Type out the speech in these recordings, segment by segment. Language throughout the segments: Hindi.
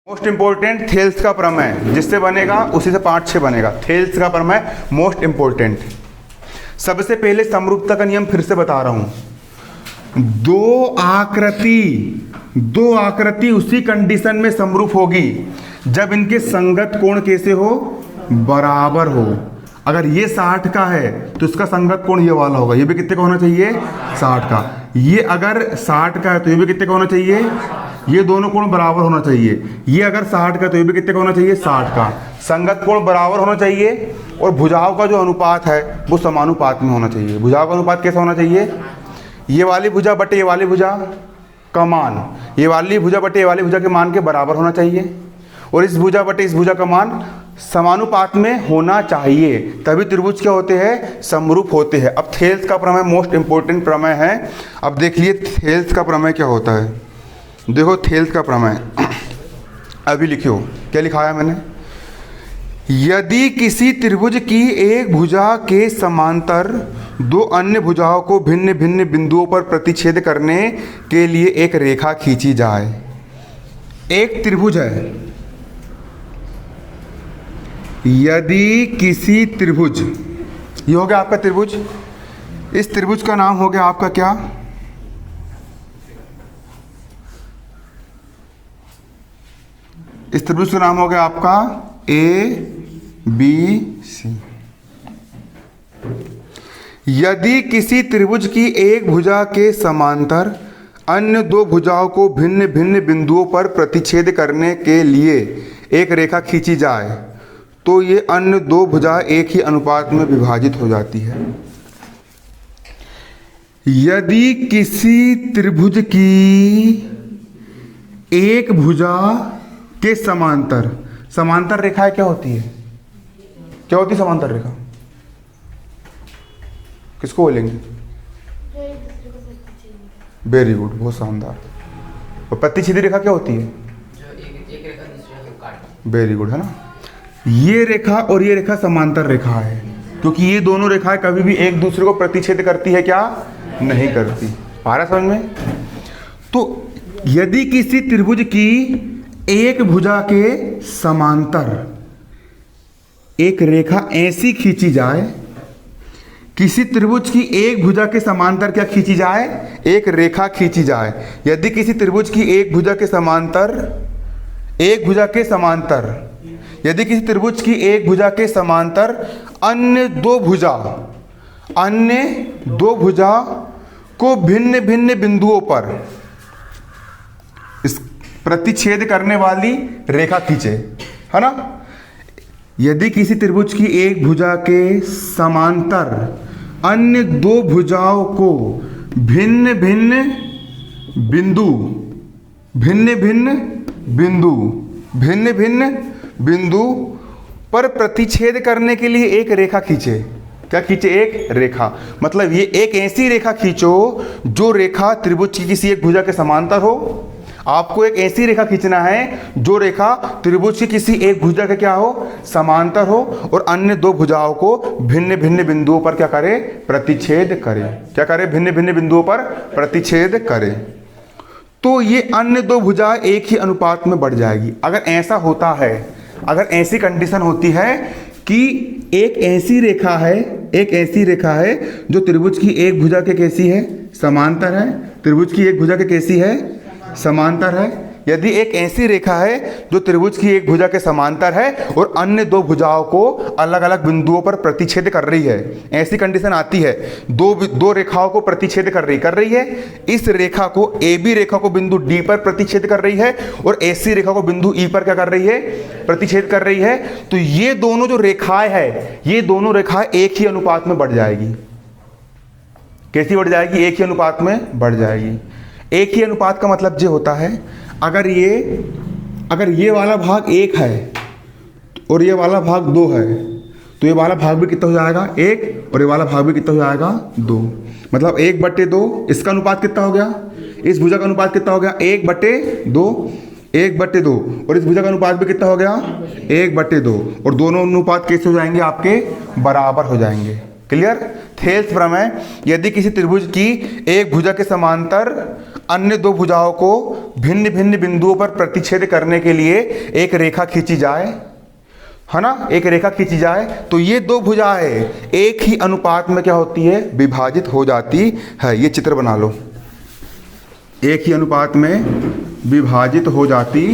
मोस्ट इंपोर्टेंट थेल्स का प्रमेय, जिससे बनेगा उसी से 5-6 बनेगा। थेल्स का प्रमेय मोस्ट इंपोर्टेंट। सबसे पहले समरूपता का नियम फिर से बता रहा हूं। दो आकृति उसी कंडीशन में समरूप होगी जब इनके संगत कोण कैसे हो, बराबर हो। अगर ये 60 का है तो इसका संगत कोण ये वाला होगा, ये भी कितने का होना चाहिए, 60 का। ये अगर 60 का है तो ये भी कितने का होना चाहिए, ये दोनों कोण बराबर होना चाहिए। ये अगर 60 का तो ये भी कितने का होना चाहिए, 60 का। संगत कोण बराबर होना चाहिए और भुजाओं का जो अनुपात है वो समानुपात में होना चाहिए। भुजाओं का अनुपात कैसा होना चाहिए, ये वाली भुजा बटे ये वाली भुजा का मान, ये वाली भुजा बटे ये वाली भुजा के मान के बराबर होना चाहिए, और इस भुजा बटे इस भुजा का मान समानुपात में होना चाहिए, तभी त्रिभुज क्या होते हैं, समरूप होते हैं। अब थेल्स का प्रमेय मोस्ट इंपोर्टेंट प्रमेय है। अब देखिए थेल्स का प्रमेय क्या होता है। देखो थेल्स का प्रमेय अभी लिखियो, क्या लिखा है मैंने। यदि किसी त्रिभुज की एक भुजा के समांतर दो अन्य भुजाओं को भिन्न भिन्न बिंदुओं पर प्रतिच्छेद करने के लिए एक रेखा खींची जाए। एक त्रिभुज है, यदि किसी त्रिभुज, ये हो गया आपका त्रिभुज, इस त्रिभुज का नाम हो गया आपका क्या, इस त्रिभुज का नाम हो गया आपका ABC। यदि किसी त्रिभुज की एक भुजा के समांतर अन्य दो भुजाओं को भिन्न भिन्न बिंदुओं पर प्रतिच्छेद करने के लिए एक रेखा खींची जाए तो ये अन्य दो भुजा एक ही अनुपात में विभाजित हो जाती है। यदि किसी त्रिभुज की एक भुजा के समांतर, समांतर रेखाएं क्या होती है, क्या होती है समांतर रेखा, किसको बोलेंगे, वेरी गुड, बहुत शानदार। और प्रतिच्छेदी रेखा क्या होती है, वेरी गुड, है ना। ये रेखा और ये रेखा समांतर रेखा है, क्योंकि ये दोनों रेखाएं कभी भी एक दूसरे को प्रतिच्छेद करती है क्या, नहीं करती। आ रहा समझ में। तो यदि किसी त्रिभुज की एक भुजा के समांतर एक रेखा ऐसी खींची जाए, किसी त्रिभुज की एक भुजा के समांतर क्या खींची जाए, एक रेखा खींची जाए। यदि किसी त्रिभुज की एक भुजा के समांतर, एक भुजा के समांतर, यदि किसी त्रिभुज की एक भुजा के समांतर अन्य दो भुजा को भिन्न भिन्न बिंदुओं पर इस प्रतिच्छेद करने वाली रेखा खींचे, है ना। यदि किसी त्रिभुज की एक भुजा के समांतर अन्य दो भुजाओं को भिन्न भिन्न बिंदु पर प्रतिच्छेद करने के लिए एक रेखा खींचे। क्या खींचे, एक रेखा। मतलब ये एक ऐसी रेखा खींचो जो रेखा त्रिभुज की किसी एक भुजा के समांतर हो। आपको एक ऐसी रेखा खींचना है जो रेखा त्रिभुज की किसी एक भुजा के क्या हो, समांतर हो, और अन्य दो भुजाओं को भिन्न भिन्न बिंदुओं पर क्या करे, प्रतिच्छेद करे। क्या करे, भिन्न भिन्न बिंदुओं पर प्रतिच्छेद करे। तो ये अन्य दो भुजा एक ही अनुपात में बढ़ जाएगी। अगर ऐसा होता है, अगर ऐसी कंडीशन होती है कि एक ऐसी रेखा है जो त्रिभुज की एक भुजा के कैसी है, समांतर है, त्रिभुज की एक भुजा के कैसी है, समांतर है। यदि एक ऐसी रेखा है जो त्रिभुज की एक भुजा के समांतर है और अन्य दो भुजाओं को अलग अलग बिंदुओं पर प्रतिच्छेद कर रही है, ऐसी कंडीशन आती है, दो रेखाओं को प्रतिच्छेद कर रही है। इस रेखा को, AB रेखा को बिंदु D पर प्रतिच्छेद कर रही है और AC रेखा को बिंदु E पर क्या कर रही है, प्रतिच्छेद कर रही है। तो ये दोनों जो रेखाएं हैं, ये दोनों रेखाएं एक ही अनुपात में बढ़ जाएगी। कैसी बढ़ जाएगी, एक ही अनुपात में बढ़ जाएगी। एक ही अनुपात का मतलब ये होता है, अगर ये वाला भाग 1 है और ये वाला भाग 2 है, तो ये वाला भाग भी कितना हो जाएगा, 1, और ये वाला भाग भी कितना हो जाएगा, 2। मतलब 1/2। इसका अनुपात कितना हो गया, इस भुजा का अनुपात कितना हो गया, 1/2, 1/2, और इस भुजा का अनुपात भी कितना हो गया, 1/2, और दोनों अनुपात कैसे हो जाएंगे, आपके बराबर हो जाएंगे। क्लियर? थेल्स प्रमेय, यदि किसी त्रिभुज की एक भुजा के समांतर अन्य दो भुजाओं को भिन्न भिन्न बिंदुओं पर प्रतिच्छेद करने के लिए एक रेखा खींची जाए, है ना, एक रेखा खींची जाए, तो ये दो भुजाएं एक ही अनुपात में क्या होती है? विभाजित हो जाती है। ये चित्र बना लो, एक ही अनुपात में विभाजित हो जाती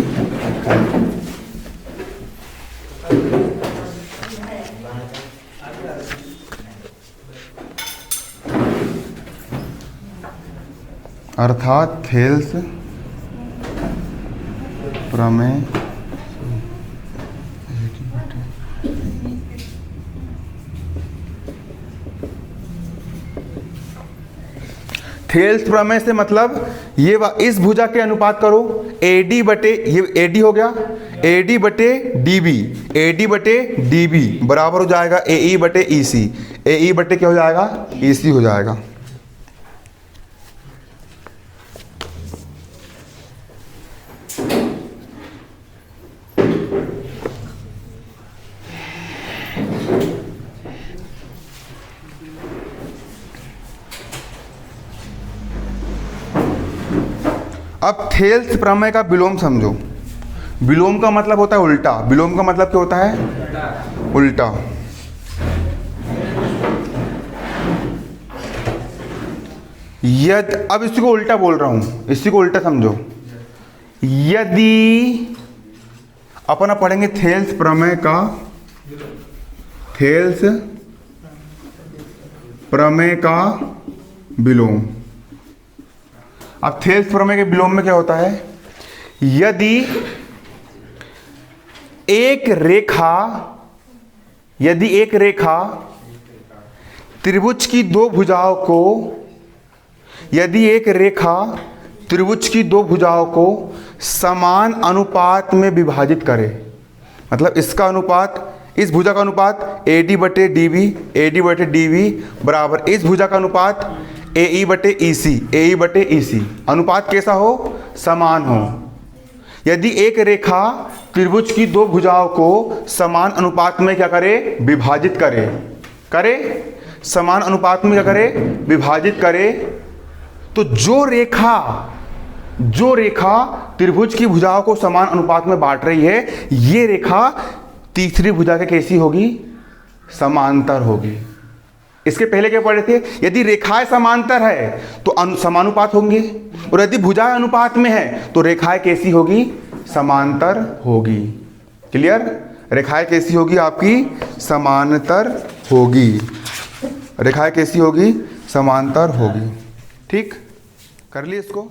अर्थात थेल्स प्रमेय थेल्स प्रमेय से मतलब ये इस भुजा के अनुपात करो, AD बटे, ये AD हो गया, AD बटे DB, AD बटे DB बराबर हो जाएगा AE बटे EC, AE बटे क्या हो जाएगा? EC हो जाएगा। अब थेल्स प्रमेय का विलोम समझो। विलोम का मतलब होता है उल्टा। विलोम का मतलब क्या होता है? उल्टा। अब इसी को उल्टा बोल रहा हूं, इसी को उल्टा समझो। यदि अपना पढ़ेंगे थेल्स प्रमेय का, थेल्स प्रमेय का विलोम। अब थेल्स प्रमेय के विलोम में क्या होता है? यदि एक रेखा त्रिभुज की दो भुजाओं को, यदि एक रेखा त्रिभुज की दो भुजाओं को समान अनुपात में विभाजित करे, मतलब इसका अनुपात, इस भुजा का अनुपात AD बटे DB, AD बटे DB बराबर इस भुजा का अनुपात AE बटे EC, AE बटे EC, अनुपात कैसा हो? समान हो। यदि एक रेखा त्रिभुज की दो भुजाओं को समान अनुपात में क्या करे? विभाजित करे, समान अनुपात में क्या करे? विभाजित करे, तो जो रेखा त्रिभुज की भुजाओं को समान अनुपात में बांट रही है, ये रेखा तीसरी भुजा के कैसी होगी? समांतर होगी। इसके पहले क्या पढ़े थे? यदि रेखाएं समांतर है तो समानुपात होंगे, और यदि भुजाएं अनुपात में है तो रेखाएं कैसी होगी? समांतर होगी। क्लियर? रेखाएं कैसी होगी? आपकी समांतर होगी। रेखाएं कैसी होगी? समांतर होगी। ठीक, कर लिए इसको।